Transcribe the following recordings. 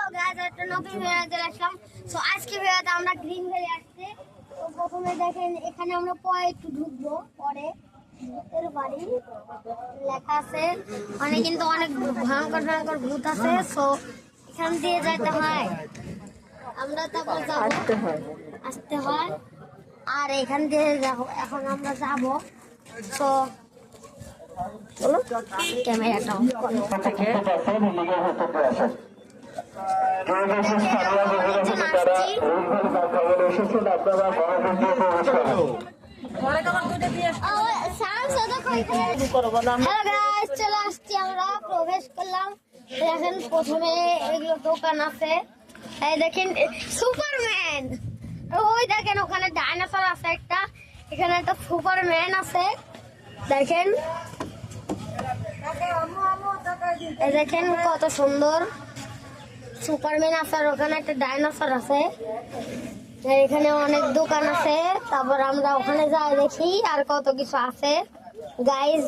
Hello guys, একটা নতুন ভিডিওতে আসলাম। সো আজকে ভিডিওতে আমরা গ্রিন ভ্যালি আসছে। তো প্রথমে দেখেন এখানে আমরা পরে একটু ঢুকবো, পরে ভূতের বাড়ি লেখা আছে। মানে কিন্তু অনেক ভয়ঙ্কর ভয়ঙ্কর ভূত আছে। সো এখান দিয়ে যাইতে হয়, আমরা তারপর যাবো, আসতে হয়। আর এখান দিয়ে যাবো, এখন আমরা যাবো। সো চলো ক্যামেরাটা অন করো। চলে আসছি, আমরা প্রবেশ করলাম। দেখেন প্রথমে এগুলো দোকান আছে। এই দেখেন সুপারম্যান, ওই দেখেন ওখানে ডাইনোসর আছে একটা, এখানে একটা সুপারম্যান আছে দেখেন। এই দেখেন কত সুন্দর সুপারম্যান আছে, আর ওখানে একটা ডাইনোসর আছে। এখানে অনেক দোকান আছে, তারপর আমরা ওখানে যাই দেখি আর কত কিছু আছে। গাইজ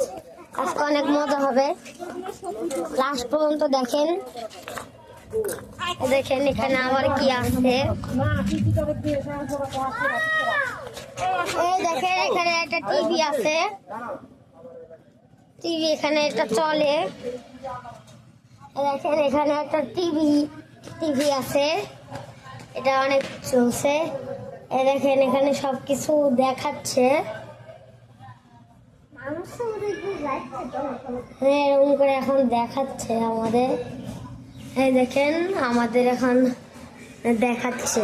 আজকে অনেক মজা হবে, লাস্ট পর্যন্ত দেখেন। দেখেন এখানে আবার কি আছে, এই দেখেন এখানে একটা টিভি আছে, টিভি এখানে একটা চলে। দেখেন এখানে একটা টিভি আছে, এটা অনেক চলছে। দেখেন এখানে সবকিছু দেখাচ্ছে, হ্যাঁ এরকম করে এখন দেখাচ্ছে আমাদের। এই দেখেন আমাদের এখন দেখাচ্ছে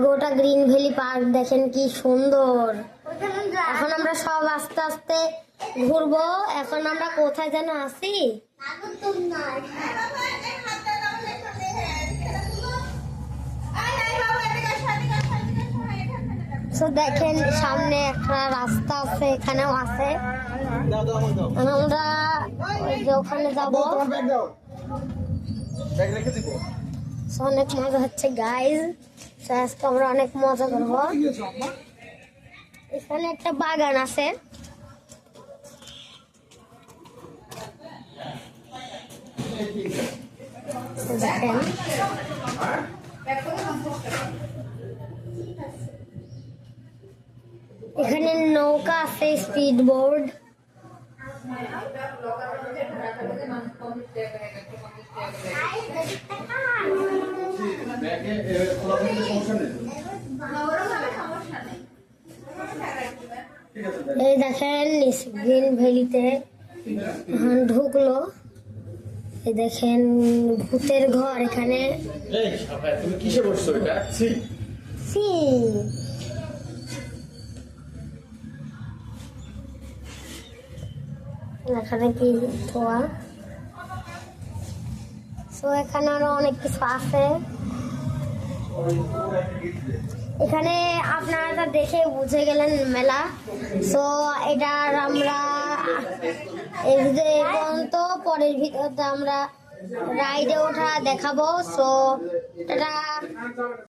গোটা গ্রিন ভ্যালি পার্ক। দেখেন কি সুন্দর। এখন আমরা সব আস্তে আস্তে ঘুরবো। এখন আমরা কোথায় যেন আছি, দেখেন সামনে একটা রাস্তা আছে, এখানেও আছে। আমরা ওখানে যাবো, অনেক মজা হচ্ছে গাইজ। আজকে আমরা অনেক মজা করবো। এখানে একটা বাগান আছে, দেখেন এখানে নৌকা আছে, স্পিড বোর্ড। এই দেখেন গ্রিন ভ্যালিতে ঢুকলো। এই দেখেন ভূতের ঘর এখানে। তুমি কিসে বসছো? এটা এখানে কি ধোয়া। সো এখানে আরো অনেক কিছু আছে। এখানে আপনারা দেখে বুঝে গেলেন মেলা। সো এটার আমরা এই পর্যন্ত, পরের ভিডিওতে আমরা রাইডে ওঠা দেখাবো। সো এটা